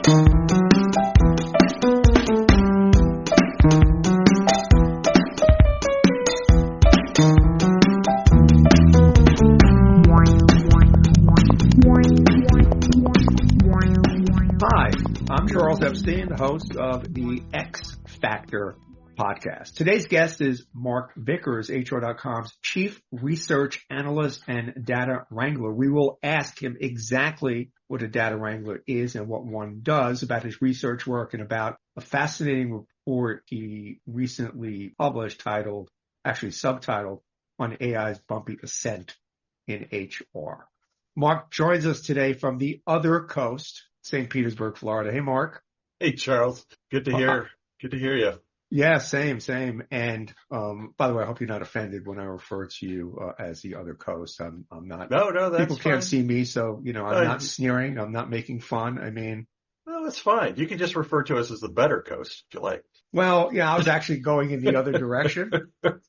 The host of the X Factor podcast. Today's guest is Mark Vickers, HR.com's Chief Research Analyst and Data Wrangler. We will ask him exactly what a data wrangler is and what one does, about his research work, and about a fascinating report he recently published subtitled on AI's Bumpy Ascent in HR. Mark joins us today from the other coast, St. Petersburg, Florida. Hey, Mark. Hey, Charles. Good to hear you. Yeah, same. And, by the way, I hope you're not offended when I refer to you, as the other coast. I'm not. No, that's people fine. Can't see me. So, I'm not sneering. I'm not making fun. I mean. No, that's fine. You can just refer to us as the better coast if you like. Well, yeah, I was actually going in the other direction, but,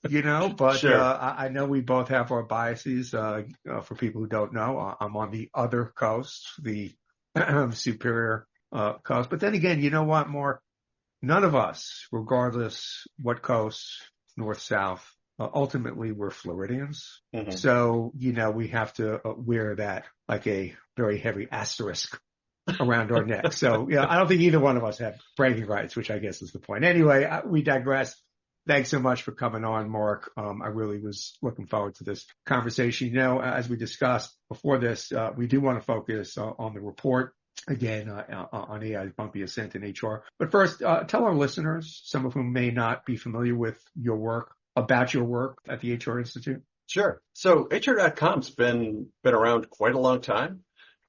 sure. I know we both have our biases. For people who don't know, I'm on the other coast, the superior coast. But then again, you know what, Mark? None of us, regardless what coast, north, south, ultimately we're Floridians. Mm-hmm. So, we have to wear that like a very heavy asterisk around our neck. So, I don't think either one of us have bragging rights, which I guess is the point. Anyway, we digress. Thanks so much for coming on, Mark. I really was looking forward to this conversation. As we discussed before this, we do want to focus on the report. Again, on AI's Bumpy Ascent in HR. But first, tell our listeners, some of whom may not be familiar with your work, about your work at the HR Institute. Sure. So HR.com's been around quite a long time.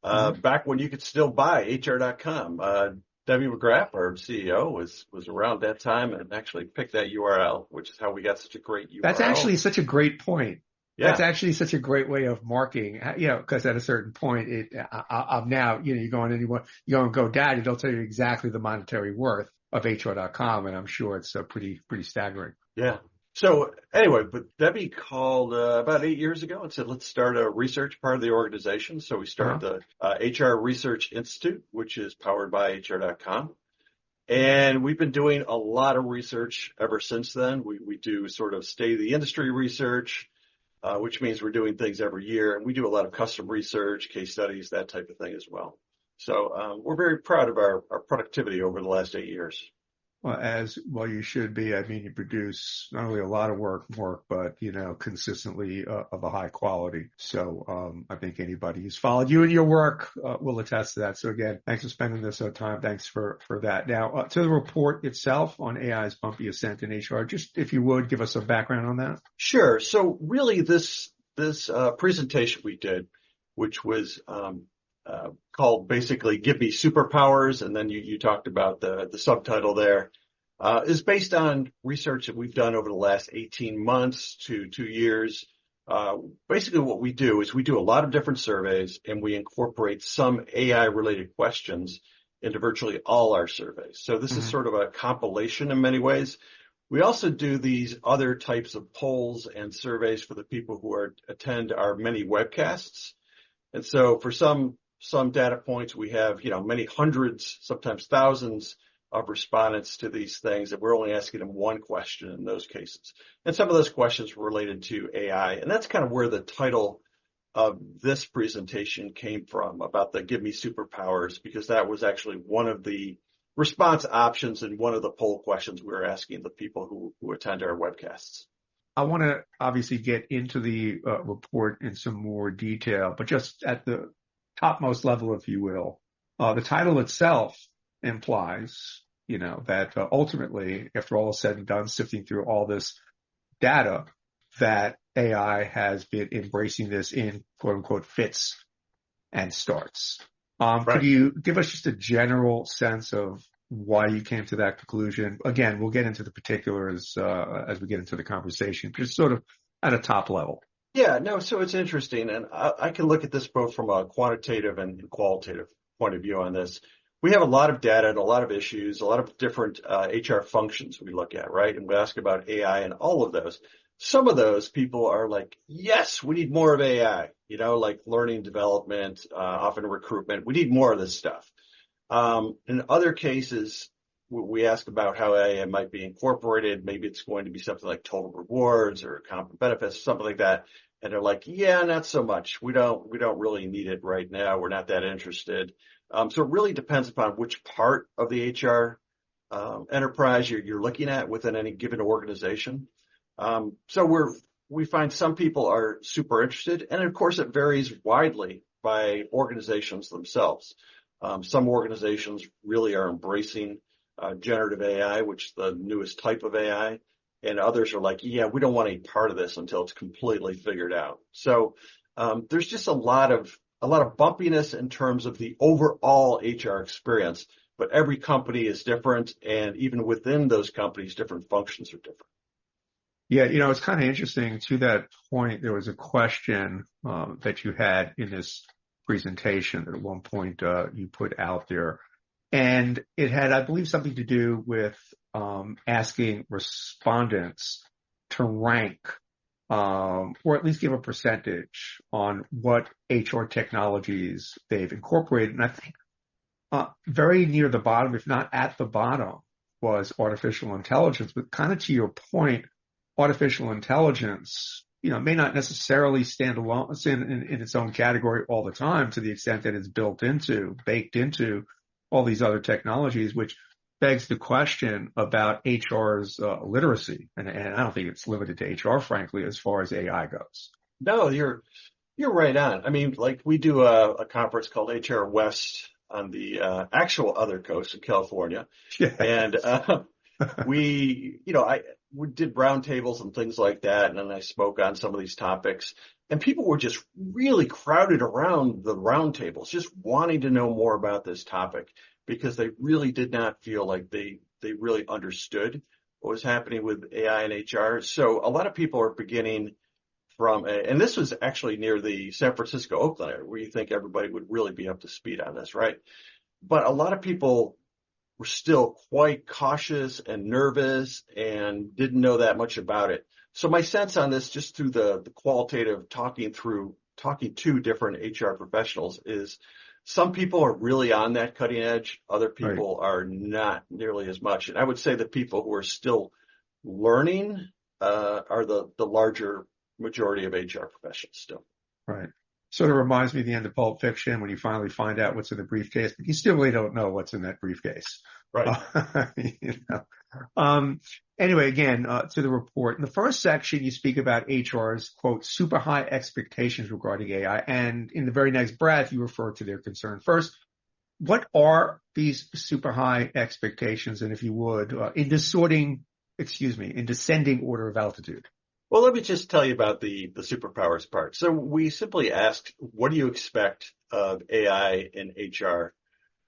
Back when you could still buy HR.com. Debbie McGrath, our CEO, was around that time and actually picked that URL, which is how we got such a great URL. That's actually such a great point. Yeah. That's actually such a great way of marking, because at a certain point, I'm now, you go on anyone, you go on GoDaddy, they'll tell you exactly the monetary worth of HR.com, and I'm sure it's pretty staggering. Yeah. So anyway, but Debbie called about 8 years ago and said, let's start a research part of the organization. So we started the HR Research Institute, which is powered by HR.com. And we've been doing a lot of research ever since then. We do sort of state of the industry research, which means we're doing things every year. And we do a lot of custom research, case studies, that type of thing as well. So we're very proud of our productivity over the last 8 years. Well, as well you should be. I mean, you produce not only a lot of work, but, consistently of a high quality. So I think anybody who's followed you and your work will attest to that. So again, thanks for spending this time. Thanks for that. Now, to the report itself on AI's Bumpy Ascent in HR, just if you would give us some background on that. Sure. So really this presentation we did, which was called basically Give Me Superpowers, and then you talked about the subtitle there, is based on research that we've done over the last 18 months to 2 years. Basically what we do is we do a lot of different surveys, and we incorporate some AI-related questions into virtually all our surveys. So this is sort of a compilation in many ways. We also do these other types of polls and surveys for the people who attend our many webcasts. And so for some data points, we have, many hundreds, sometimes thousands of respondents to these things, that we're only asking them one question in those cases. And some of those questions were related to AI. And that's kind of where the title of this presentation came from, about the Give Me Superpowers, because that was actually one of the response options and one of the poll questions we were asking the people who attend our webcasts. I want to obviously get into the report in some more detail, but just at the topmost level, if you will, the title itself implies, that ultimately, after all is said and done, sifting through all this data, that AI has been embracing this in quote unquote fits and starts. Right. Could you give us just a general sense of why you came to that conclusion? Again, we'll get into the particulars as we get into the conversation, just sort of at a top level. Yeah, no, so it's interesting, and I can look at this both from a quantitative and qualitative point of view on this. We have a lot of data and a lot of issues, a lot of different HR functions we look at, right? And we ask about AI and all of those. Some of those people are like, yes, we need more of AI, like learning development, often recruitment. We need more of this stuff. In other cases, we ask about how AI might be incorporated. Maybe it's going to be something like total rewards or comp and benefits, something like that. And they're like, yeah, not so much. We don't really need it right now. We're not that interested. So it really depends upon which part of the HR enterprise you're looking at within any given organization. We find some people are super interested, and of course it varies widely by organizations themselves. Some organizations really are embracing generative AI, which is the newest type of AI, and others are like, yeah, we don't want any part of this until it's completely figured out. So there's just a lot of bumpiness in terms of the overall HR experience, but every company is different, and even within those companies, different functions are different. Yeah, it's kind of interesting. To that point, there was a question that you had in this presentation that at one point you put out there. And it had, I believe, something to do with asking respondents to rank or at least give a percentage on what HR technologies they've incorporated. And I think very near the bottom, if not at the bottom, was artificial intelligence. But kind of to your point, artificial intelligence, may not necessarily stand alone in its own category all the time to the extent that it's baked into all these other technologies, which begs the question about HR's literacy. And I don't think it's limited to HR, frankly, as far as AI goes. No, you're right on. I mean, like we do a conference called HR West on the actual other coast in California, Yeah. and we did roundtables and things like that, and then I spoke on some of these topics, and people were just really crowded around the roundtables, just wanting to know more about this topic because they really did not feel like they really understood what was happening with AI and HR. So a lot of people are beginning and this was actually near the San Francisco Oakland area, where you think everybody would really be up to speed on this, right? But a lot of people were still quite cautious and nervous and didn't know that much about it. So my sense on this, just through the qualitative talking to different HR professionals, is some people are really on that cutting edge. Other Right. people are not nearly as much. And I would say the people who are still learning are the larger majority of HR professionals still. Right. Sort of reminds me of the end of Pulp Fiction when you finally find out what's in the briefcase, but you still really don't know what's in that briefcase. Right. Anyway, again, to the report. In the first section, you speak about HR's, quote, super high expectations regarding AI. And in the very next breath, you refer to their concern. First, what are these super high expectations? And if you would, in descending order of altitude. Well, let me just tell you about the superpowers part. So we simply asked, what do you expect of AI in HR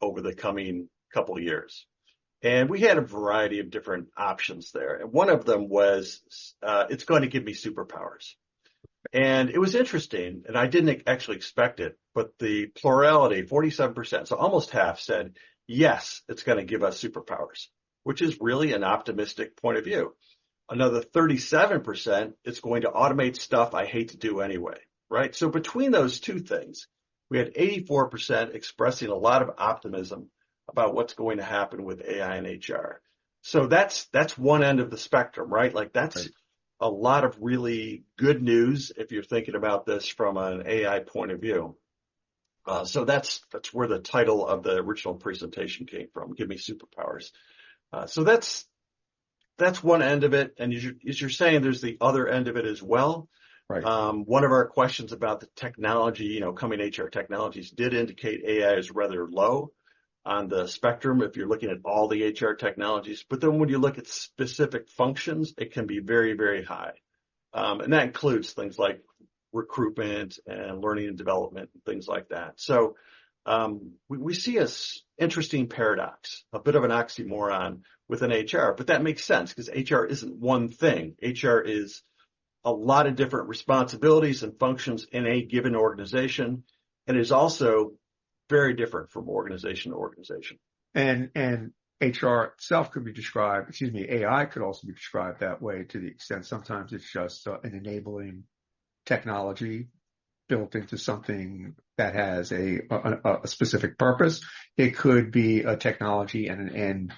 over the coming couple of years? And we had a variety of different options there. And one of them was, it's going to give me superpowers. And it was interesting, and I didn't actually expect it, but the plurality, 47%, so almost half said, yes, it's going to give us superpowers, which is really an optimistic point of view. Another 37%, it's going to automate stuff I hate to do anyway, right? So between those two things, we had 84% expressing a lot of optimism about what's going to happen with AI and HR. So that's one end of the spectrum, right? Like that's Right. a lot of really good news if you're thinking about this from an AI point of view. So that's where the title of the original presentation came from. Give me superpowers. So that's one end of it. And as you're saying, there's the other end of it as well. Right. One of our questions about the technology, coming HR technologies did indicate AI is rather low on the spectrum if you're looking at all the HR technologies. But then when you look at specific functions, it can be very, very high. And that includes things like recruitment and learning and development and things like that. So we see an interesting paradox, a bit of an oxymoron within HR, but that makes sense because HR isn't one thing. HR is a lot of different responsibilities and functions in a given organization, and is also very different from organization to organization. And HR itself could be described, AI could also be described that way to the extent sometimes it's just an enabling technology built into something that has a specific purpose. It could be a technology and an end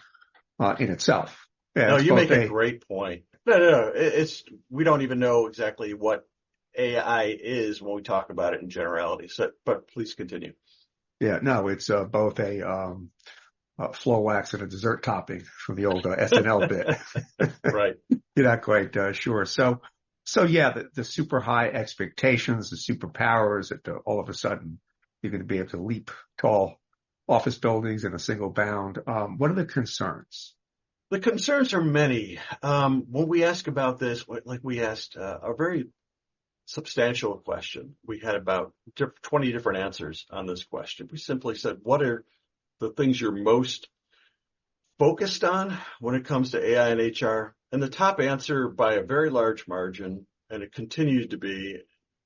in itself. Yeah, No, it's you both make a a great point. No. It's we don't even know exactly what AI is when we talk about it in generality. So, but please continue. yeah, no, it's both a floor wax and a dessert topping from the old SNL bit. Right. You're not quite sure. So yeah, the super high expectations, the superpowers that all of a sudden you're going to be able to leap tall office buildings in a single bound. What are the concerns? The concerns are many. When we ask about this, like we asked a very substantial question. We had about 20 different answers on this question. We simply said, what are the things you're most focused on when it comes to AI and HR? And the top answer by a very large margin, and it continues to be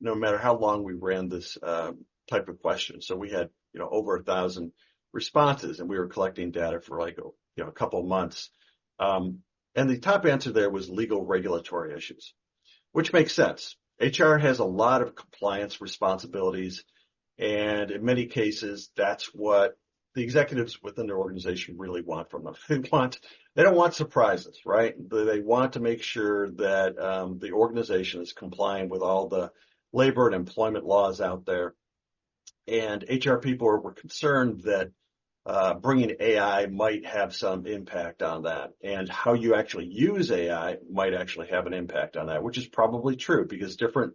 no matter how long we ran this type of question. So we had, over 1,000 responses, and we were collecting data for like, a couple of months. And the top answer there was legal regulatory issues, which makes sense. HR has a lot of compliance responsibilities, and in many cases, that's what the executives within their organization really want from them. They don't want surprises, right? They want to make sure that the organization is complying with all the labor and employment laws out there. And HR people were concerned that bringing AI might have some impact on that, and how you actually use AI might actually have an impact on that, which is probably true because different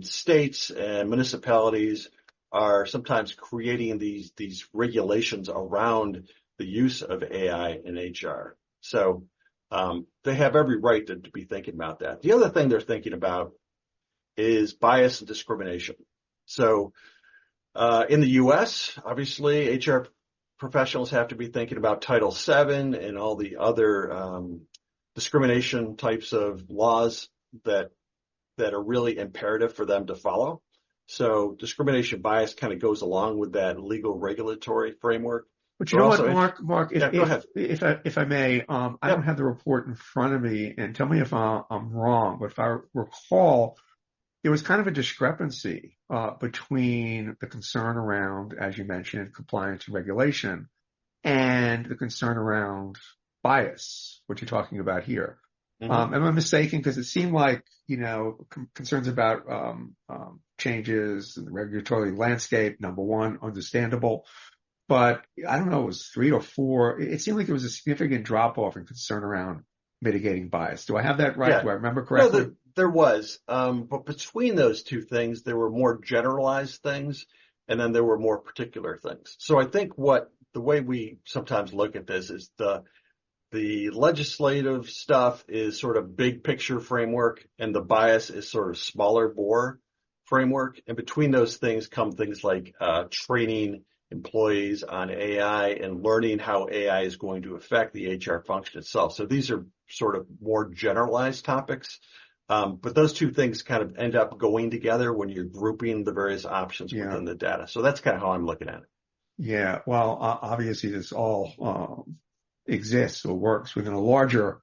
states and municipalities are sometimes creating these regulations around the use of AI in HR. So they have every right to be thinking about that. The other thing they're thinking about is bias and discrimination. So in the U.S., obviously, HR professionals have to be thinking about Title VII and all the other discrimination types of laws that are really imperative for them to follow. So discrimination bias kind of goes along with that legal regulatory framework. But you know what, Mark, Yeah, go ahead. if I may, I Yep. don't have the report in front of me, and tell me if I'm wrong, but if I recall, there was kind of a discrepancy between the concern around, as you mentioned, compliance and regulation, and the concern around bias, what you're talking about here. Mm-hmm. Am I mistaken? Because it seemed like, concerns about changes in the regulatory landscape, number one, understandable. But I don't know, it was 3 or 4. It seemed like there was a significant drop off in concern around mitigating bias. Do I have that right? Yeah. Do I remember correctly? No, there was. But between those two things, there were more generalized things, and then there were more particular things. So I think the way we sometimes look at this is the legislative stuff is sort of big picture framework, and the bias is sort of smaller bore framework. And between those things come things like training employees on AI and learning how AI is going to affect the HR function itself. So these are sort of more generalized topics. But those two things kind of end up going together when you're grouping the various options within the data. So that's kind of how I'm looking at it. Yeah. Well, obviously this all exists or works within a larger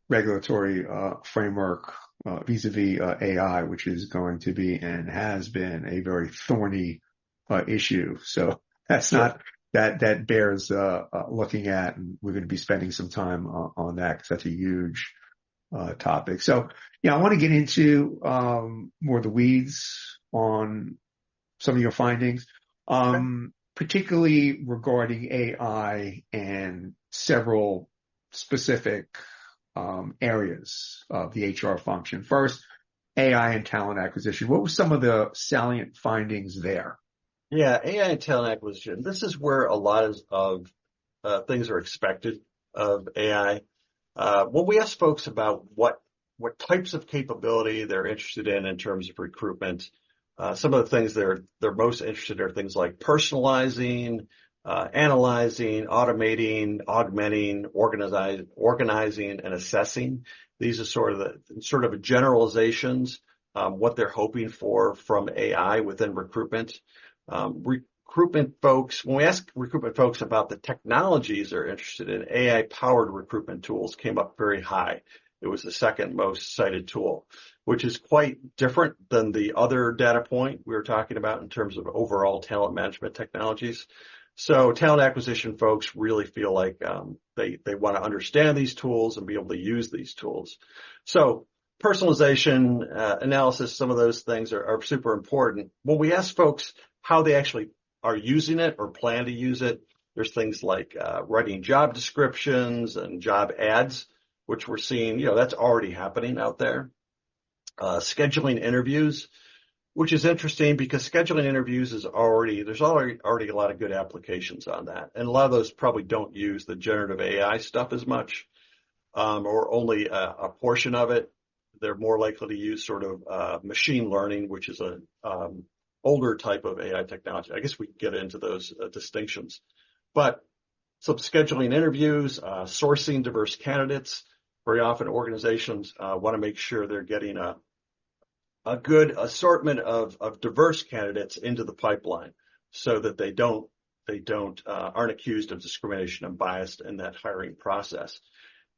regulatory framework vis-a-vis AI, which is going to be and has been a very thorny issue. So that's not that bears looking at, and we're going to be spending some time on that because that's a huge topic. So I want to get into more of the weeds on some of your findings, particularly regarding AI and several specific areas of the HR function. First, AI and talent acquisition. What were some of the salient findings there? Yeah, AI and talent acquisition. This is where a lot of things are expected of AI. When we ask folks about what types of capability they're interested in terms of recruitment, some of the things they're most interested in are things like personalizing, analyzing, automating, augmenting, organizing, and assessing. These are sort of generalizations, what they're hoping for from AI within recruitment. Recruitment folks, when we ask recruitment folks about the technologies they're interested in, AI-powered recruitment tools came up very high. It was the second most cited tool, which is quite different than the other data point we were talking about in terms of overall talent management technologies. So talent acquisition folks really feel like they want to understand these tools and be able to use these tools. So personalization, analysis, some of those things are super important. When we ask folks how they actually are using it or plan to use it, there's things like writing job descriptions and job ads, which we're seeing, that's already happening out there. Scheduling interviews, which is interesting because scheduling interviews there's already a lot of good applications on that. And a lot of those probably don't use the generative AI stuff as much, or only a portion of it. They're more likely to use sort of machine learning, which is a older type of AI technology. I guess we can get into those distinctions. But some scheduling interviews, sourcing diverse candidates. Very often organizations want to make sure they're getting a good assortment of diverse candidates into the pipeline so that they aren't accused of discrimination and bias in that hiring process.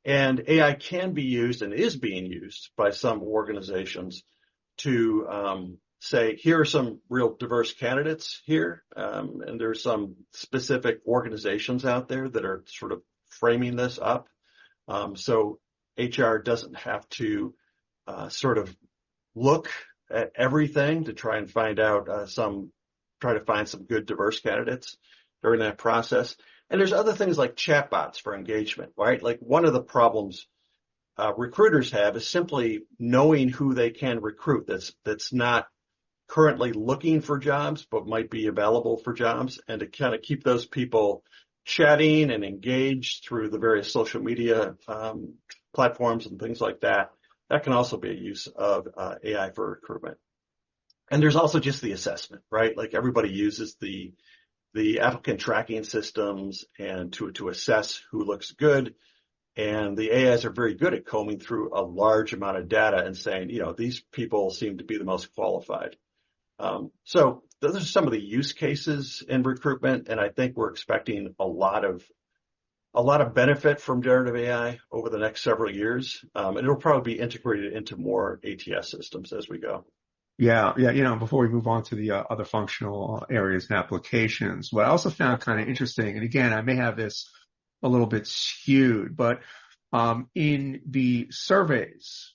And AI can be used and is being used by some organizations to say, here are some real diverse candidates here, and there's some specific organizations out there that are sort of framing this up. So HR doesn't have to sort of look at everything to try and find out try to find some good diverse candidates during that process. And there's other things like chatbots for engagement, right? Like one of the problems recruiters have is simply knowing who they can recruit that's not currently looking for jobs, but might be available for jobs, and to kind of keep those people chatting and engaged through the various social media platforms and things like that. That can also be a use of AI for recruitment. And there's also just the assessment, right? Like everybody uses the applicant tracking systems and to assess who looks good. And the AIs are very good at combing through a large amount of data and saying, these people seem to be the most qualified. So those are some of the use cases in recruitment, and I think we're expecting a lot of benefit from generative AI over the next several years, and it'll probably be integrated into more ATS systems as we go. Yeah. Before we move on to the other functional areas and applications, what I also found kind of interesting, and again, I may have this a little bit skewed, but in the surveys,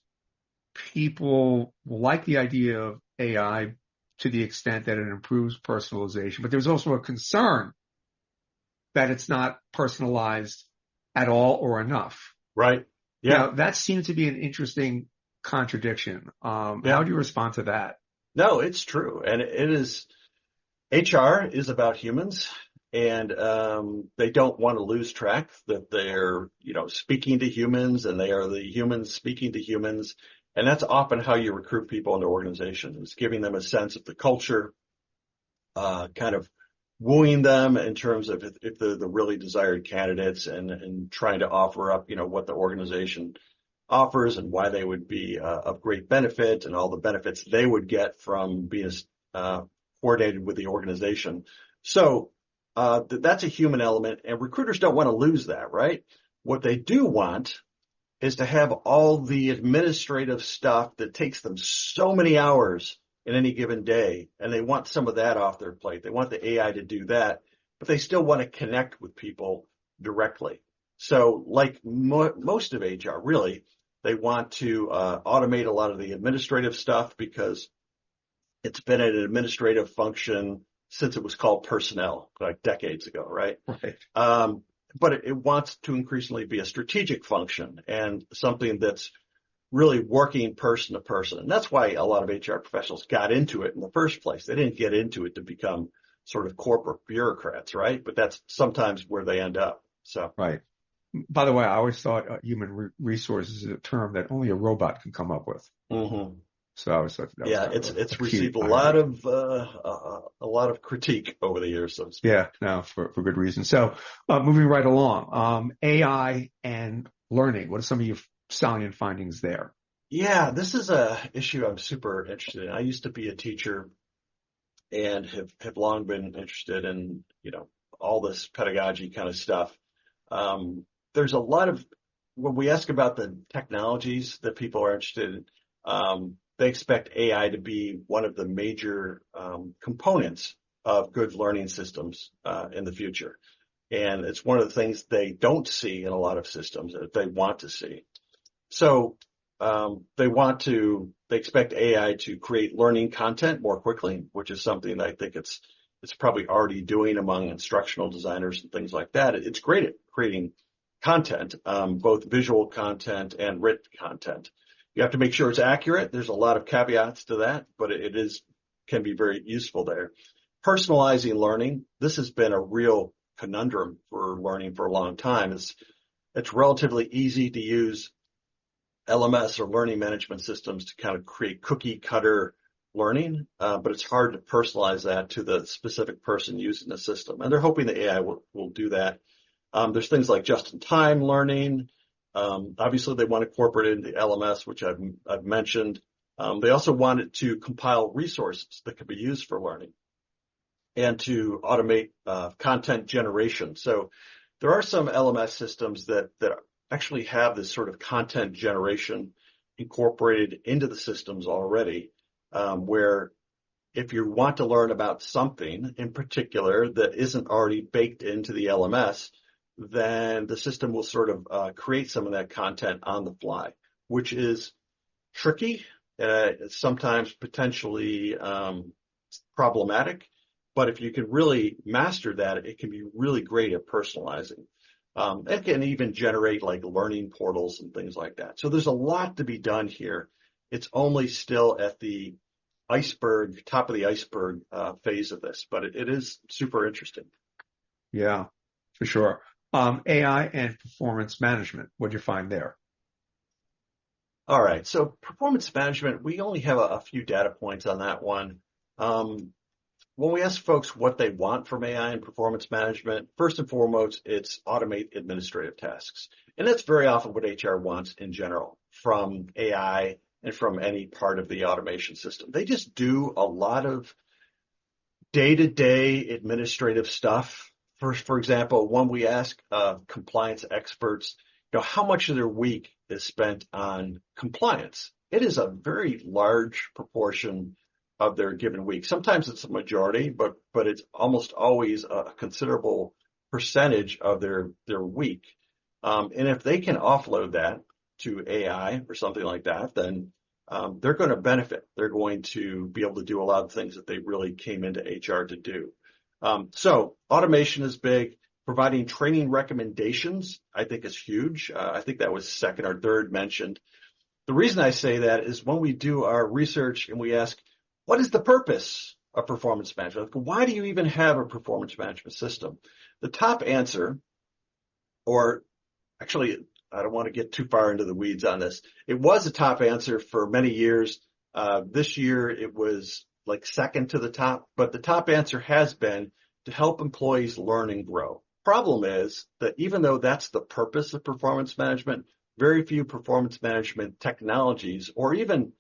people like the idea of AI to the extent that it improves personalization, but there's also a concern that it's not personalized at all or enough. Right. Yeah. Now, that seemed to be an interesting contradiction. How do you respond to that? No, it's true. And it is, HR is about humans, and they don't want to lose track that they're, speaking to humans, and they are the humans speaking to humans. And that's often how you recruit people into organizations, giving them a sense of the culture, kind of wooing them in terms of if they're the really desired candidates, and trying to offer up, what the organization offers and why they would be of great benefit and all the benefits they would get from being coordinated with the organization. So that's a human element, and recruiters don't want to lose that, right? What they do want is to have all the administrative stuff that takes them so many hours in any given day, and they want some of that off their plate. They want the AI to do that, but they still want to connect with people directly. So like most of HR, really, they want to automate a lot of the administrative stuff because it's been an administrative function since it was called personnel, like decades ago, right? Right. But it wants to increasingly be a strategic function and something that's really working person to person. And that's why a lot of HR professionals got into it in the first place. They didn't get into it to become sort of corporate bureaucrats, right? But that's sometimes where they end up. So, right. By the way, I always thought human resources is a term that only a robot can come up with. Mm-hmm. So I always thought that was it's received a lot of critique over the years, so to speak. Yeah, no, for good reason. So moving right along, AI and learning. What are some of your salient findings there? Yeah, this is a issue I'm super interested in. I used to be a teacher and have long been interested in, all this pedagogy kind of stuff. There's a lot of when we ask about the technologies that people are interested in, they expect AI to be one of the major components of good learning systems in the future. And it's one of the things they don't see in a lot of systems that they want to see. So they expect AI to create learning content more quickly, which is something I think it's probably already doing among instructional designers and things like that. It's great at creating content, both visual content and written content. You have to make sure it's accurate. There's a lot of caveats to that, but can be very useful there. Personalizing learning. This has been a real conundrum for learning for a long time. It's relatively easy to use LMS or learning management systems to kind of create cookie cutter learning, but it's hard to personalize that to the specific person using the system. And they're hoping the AI will do that. There's things like just-in-time learning. Obviously, they want to incorporate it into LMS, which I've mentioned. They also want it to compile resources that could be used for learning and to automate content generation. So there are some LMS systems that actually have this sort of content generation incorporated into the systems already, where if you want to learn about something in particular that isn't already baked into the LMS, then the system will sort of create some of that content on the fly, which is tricky, sometimes potentially problematic. But if you can really master that, it can be really great at personalizing. It can even generate like learning portals and things like that. So there's a lot to be done here. It's only still at the top of the iceberg phase of this, but it is super interesting. Yeah, for sure. AI and performance management. What'd you find there? All right. So performance management, we only have a few data points on that one. When we ask folks what they want from AI and performance management, first and foremost, it's automate administrative tasks. And that's very often what HR wants in general from AI and from any part of the automation system. They just do a lot of day-to-day administrative stuff. For example, when we ask compliance experts, how much of their week is spent on compliance, it is a very large proportion of their given week. Sometimes it's a majority, but it's almost always a considerable percentage of their week. And if they can offload that to AI or something like that, then they're going to benefit. They're going to be able to do a lot of things that they really came into HR to do. So automation is big. Providing training recommendations, I think, is huge. I think that was second or third mentioned. The reason I say that is when we do our research and we ask, what is the purpose of performance management? Why do you even have a performance management system? The top answer, or actually, I don't want to get too far into the weeds on this. It was a top answer for many years. This year, it was like second to the top, but the top answer has been to help employees learn and grow. Problem is that even though that's the purpose of performance management, very few performance management technologies or even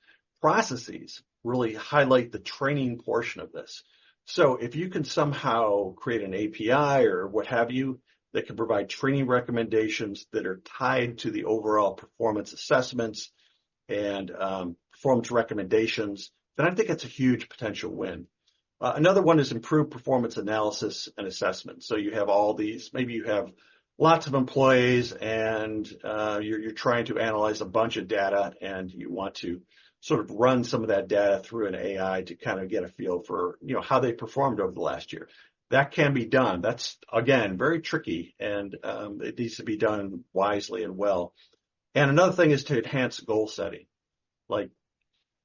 processes really highlight the training portion of this. So if you can somehow create an API or what have you that can provide training recommendations that are tied to the overall performance assessments and performance recommendations, then I think it's a huge potential win. Another one is improved performance analysis and assessment. So you have all these, maybe you have lots of employees and you're trying to analyze a bunch of data and you want to sort of run some of that data through an AI to kind of get a feel for, how they performed over the last year. That can be done. That's, again, very tricky and it needs to be done wisely and well. And another thing is to enhance goal setting. Like,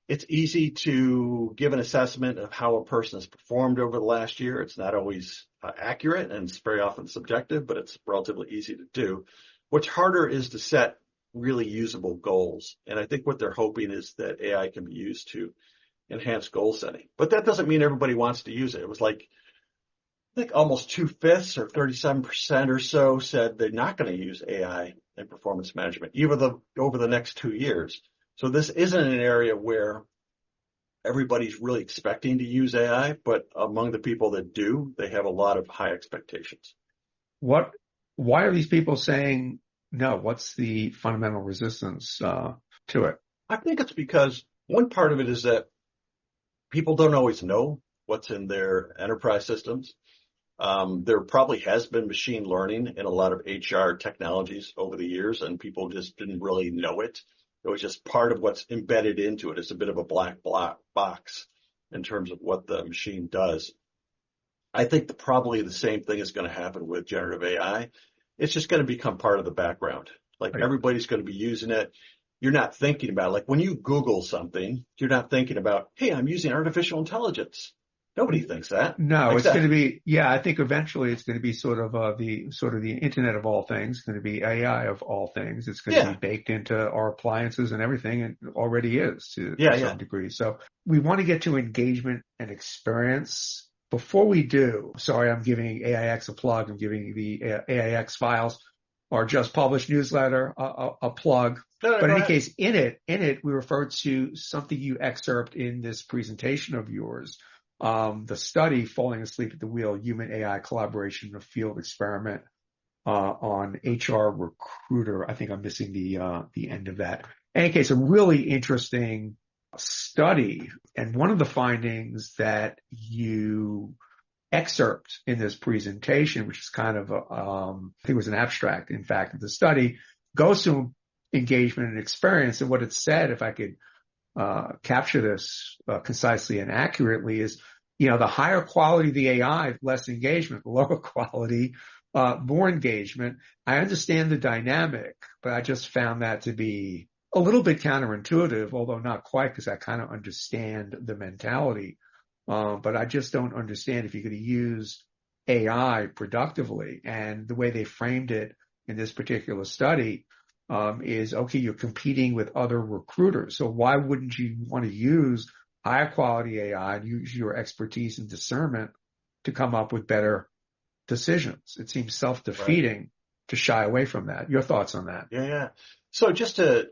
it's easy to give an assessment of how a person has performed over the last year. It's not always accurate and it's very often subjective, but it's relatively easy to do. What's harder is to set really usable goals. And I think what they're hoping is that AI can be used to enhance goal setting. But that doesn't mean everybody wants to use it. It was like, I think almost 2/5 or 37% or so said they're not going to use AI in performance management, even over the next 2 years. So this isn't an area where everybody's really expecting to use AI, but among the people that do, they have a lot of high expectations. Why are these people saying No, what's the fundamental resistance to it? I think it's because one part of it is that people don't always know what's in their enterprise systems. There probably has been machine learning in a lot of HR technologies over the years, and people just didn't really know it. It was just part of what's embedded into it. It's a bit of a black box in terms of what the machine does. I think probably the same thing is going to happen with generative AI. It's just going to become part of the background. Like Right. everybody's going to be using it. You're not thinking about it. Like when you Google something, you're not thinking about, hey, I'm using artificial intelligence. Nobody thinks that. No, it's going to Except, be, yeah, I think eventually it's going to be sort of the Internet of all things, going to be AI of all things. It's going to be yeah, baked into our appliances and everything, and it already is to yeah. some degree. So we want to get to engagement and experience. Before we do, sorry, I'm giving AIX a plug. I'm giving the AIX files, our just published newsletter, a plug. No, no, But go in any ahead. case, in it, we referred to something you excerpt in this presentation of yours, the study, Falling Asleep at the Wheel, Human AI Collaboration in a Field Experiment, on HR Recruiter. I think I'm missing the end of that. In any case, a really interesting study. And one of the findings that you excerpt in this presentation, which is kind of, I think it was an abstract, in fact, of the study, goes to engagement and experience. And what it said, if I could capture this concisely and accurately, is, the higher quality the AI, less engagement; the lower quality, more engagement. I understand the dynamic, but I just found that to be a little bit counterintuitive, although not quite, because I kind of understand the mentality. But I just don't understand if you're going to use AI productively. And the way they framed it in this particular study, is, okay, you're competing with other recruiters. So why wouldn't you want to use higher quality AI and use your expertise and discernment to come up with better decisions? It seems Right. self-defeating to shy away from that. Your thoughts on that? Yeah. So just to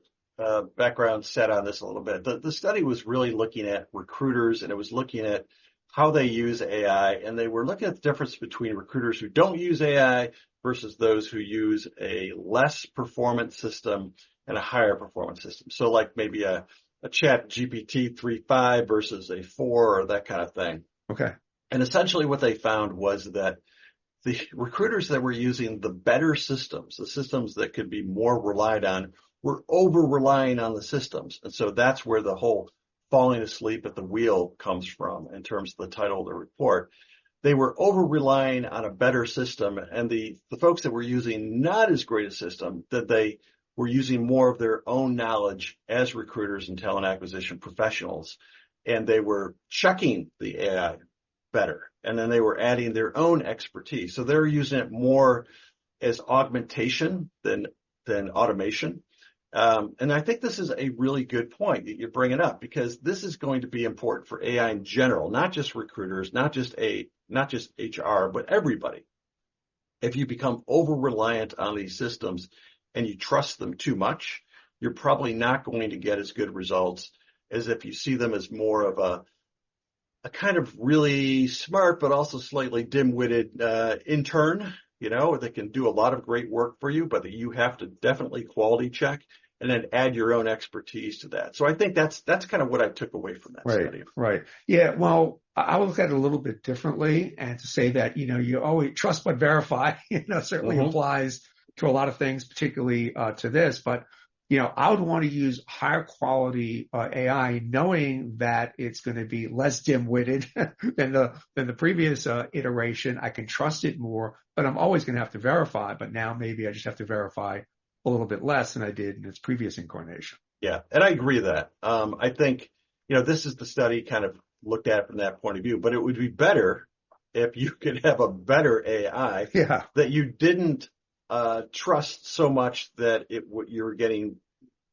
background set on this a little bit, the study was really looking at recruiters and it was looking at how they use AI, and they were looking at the difference between recruiters who don't use AI versus those who use a less performance system and a higher performance system. So like maybe a chat GPT 3.5 versus a 4 or that kind of thing. Okay. And essentially what they found was that the recruiters that were using the better systems, the systems that could be more relied on, were over relying on the systems. And so that's where the whole falling asleep at the wheel comes from in terms of the title of the report. They were over relying on a better system, and the folks that were using not as great a system, that they were using more of their own knowledge as recruiters and talent acquisition professionals, and they were checking the AI better. And then they were adding their own expertise. So they're using it more as augmentation than automation. And I think this is a really good point that you're bringing up, because this is going to be important for AI in general, not just recruiters, not just HR, but everybody. If you become over reliant on these systems and you trust them too much, you're probably not going to get as good results as if you see them as more of a kind of really smart, but also slightly dim-witted intern, that can do a lot of great work for you, but that you have to definitely quality check and then add your own expertise to that. So I think that's kind of what I took away from that Right, study. right. Yeah, well, I would look at it a little bit differently, and to say that, you always trust but verify, certainly Mm-hmm. applies to a lot of things, particularly to this. But, I would want to use higher quality AI, knowing that it's going to be less dim-witted than the previous iteration. I can trust it more, but I'm always going to have to verify. But now maybe I just have to verify a little bit less than I did in its previous incarnation. Yeah, and I agree with that. I think, this is the study kind of looked at from that point of view, but it would be better if you could have a better AI Yeah. that you didn't trust so much that you're getting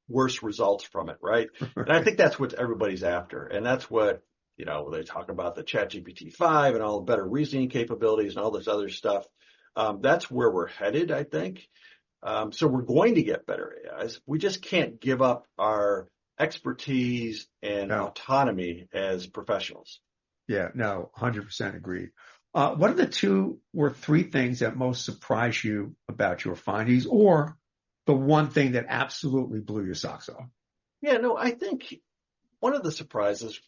worse results from it, right? And I think that's what everybody's after, and that's what they talk about the ChatGPT 5 and all the better reasoning capabilities and all this other stuff. That's where we're headed, I think. So we're going to get better AIs. We just can't give up our expertise and No. autonomy as professionals. Yeah, no, 100% agreed. What are the two or three things that most surprise you about your findings, or the one thing that absolutely blew your socks off? Yeah, no, I think one of the surprises,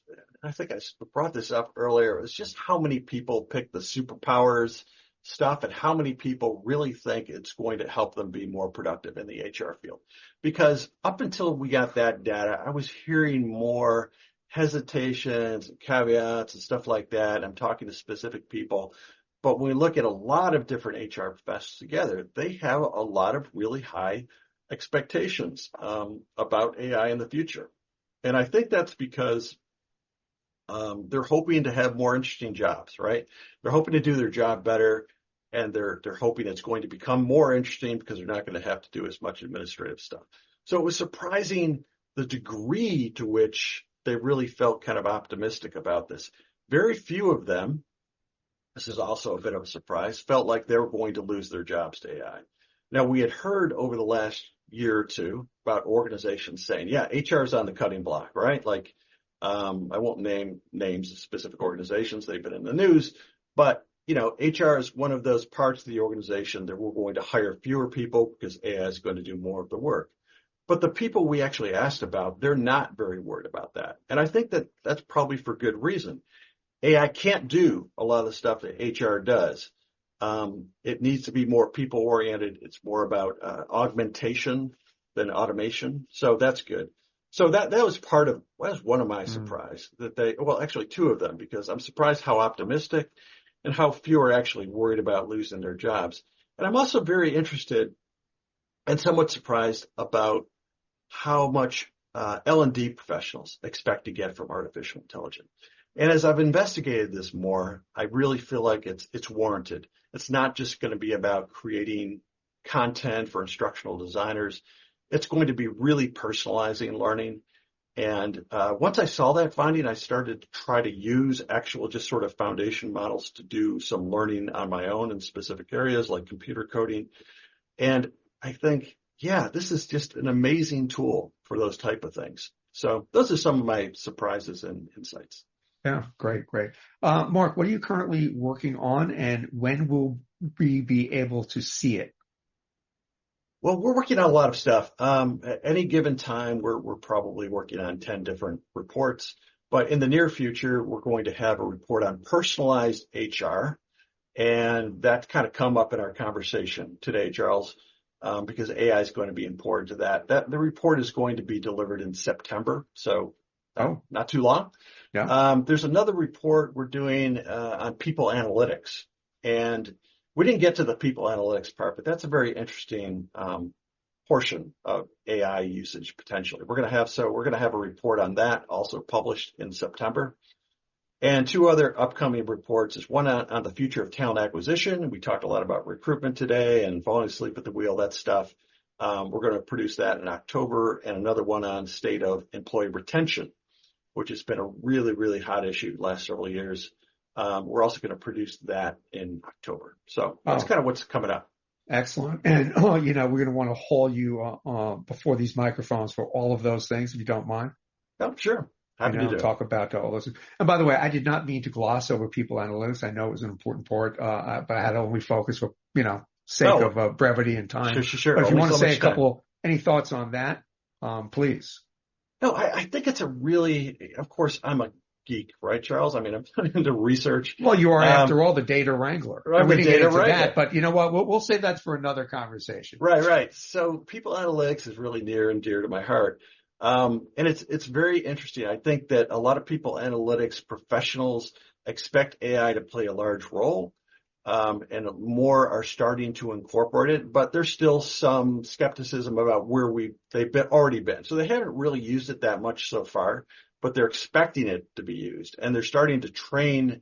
I think I brought this up earlier, is just how many people pick the superpowers stuff and how many people really think it's going to help them be more productive in the HR field. Because up until we got that data, I was hearing more hesitations and caveats and stuff like that. I'm talking to specific people. But when we look at a lot of different HR professionals together, they have a lot of really high expectations about AI in the future. And I think that's because they're hoping to have more interesting jobs, right? They're hoping to do their job better, and they're hoping it's going to become more interesting because they're not going to have to do as much administrative stuff. So it was surprising the degree to which they really felt kind of optimistic about this. Very few of them, this is also a bit of a surprise, felt like they were going to lose their jobs to AI. Now, we had heard over the last year or two about organizations saying, yeah, HR is on the cutting block, right? Like, I won't name names of specific organizations. They've been in the news, but HR is one of those parts of the organization that we're going to hire fewer people because AI is going to do more of the work. But the people we actually asked about, they're not very worried about that. And I think that that's probably for good reason. AI can't do a lot of the stuff that HR does. It needs to be more people oriented. It's more about augmentation than automation. So that's good. So that was one of my surprise that actually two of them, because I'm surprised how optimistic and how few are actually worried about losing their jobs. And I'm also very interested and somewhat surprised about how much L&D professionals expect to get from artificial intelligence. And as I've investigated this more, I really feel like it's warranted. It's not just going to be about creating content for instructional designers. It's going to be really personalizing learning. And once I saw that finding, I started to try to use actual just sort of foundation models to do some learning on my own in specific areas like computer coding. And I think, yeah, this is just an amazing tool for those type of things. So those are some of my surprises and insights. Yeah, great. Mark, what are you currently working on, and when will we be able to see it? Well, we're working on a lot of stuff. At any given time, we're probably working on 10 different reports. But in the near future, we're going to have a report on personalized HR. And that's kind of come up in our conversation today, Charles, because AI is going to be important to that. The report is going to be delivered in September, so not too long. Yeah. There's another report we're doing on people analytics. And we didn't get to the people analytics part, but that's a very interesting portion of AI usage potentially. We're going to have a report on that also published in September. And two other upcoming reports is one on the future of talent acquisition. We talked a lot about recruitment today and falling asleep at the wheel, that stuff. We're going to produce that in October, and another one on state of employee retention, which has been a really, really hot issue the last several years. We're also going to produce that in October. So that's kind of what's coming up. Excellent. And, we're going to want to haul you before these microphones for all of those things, if you don't mind. Oh, sure. Happy to talk about all those. And by the way, I did not mean to gloss over people analytics. I know it was an important part, but I had to only focus for, sake of brevity and time. Sure. But if you want to say any thoughts on that, please. No, I think it's of course, I'm a geek, right, Charles? I mean, I'm into research. Well, you are, after all, the data wrangler. I'm the data wrangler. That, but you know what? We'll save that for another conversation. Right. So people analytics is really near and dear to my heart. And it's very interesting. I think that a lot of people analytics professionals expect AI to play a large role, and more are starting to incorporate it, but there's still some skepticism about where they've already been. So they haven't really used it that much so far, but they're expecting it to be used, and they're starting to train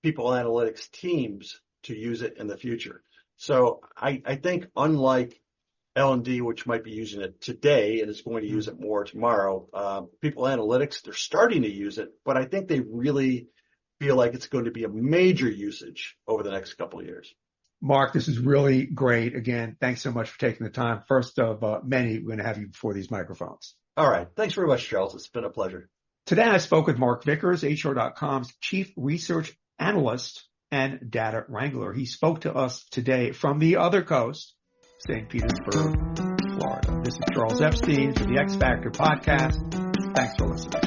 people analytics teams to use it in the future. So I think unlike L&D, which might be using it today and is going to use it more tomorrow, people analytics, they're starting to use it, but I think they really feel like it's going to be a major usage over the next couple of years. Mark, this is really great. Again, thanks so much for taking the time. First of many, we're going to have you before these microphones. All right. Thanks very much, Charles. It's been a pleasure. Today, I spoke with Mark Vickers, HR.com's Chief Research Analyst and Data Wrangler. He spoke to us today from the other coast, St. Petersburg, Florida. This is Charles Epstein for the X Factor podcast. Thanks for listening.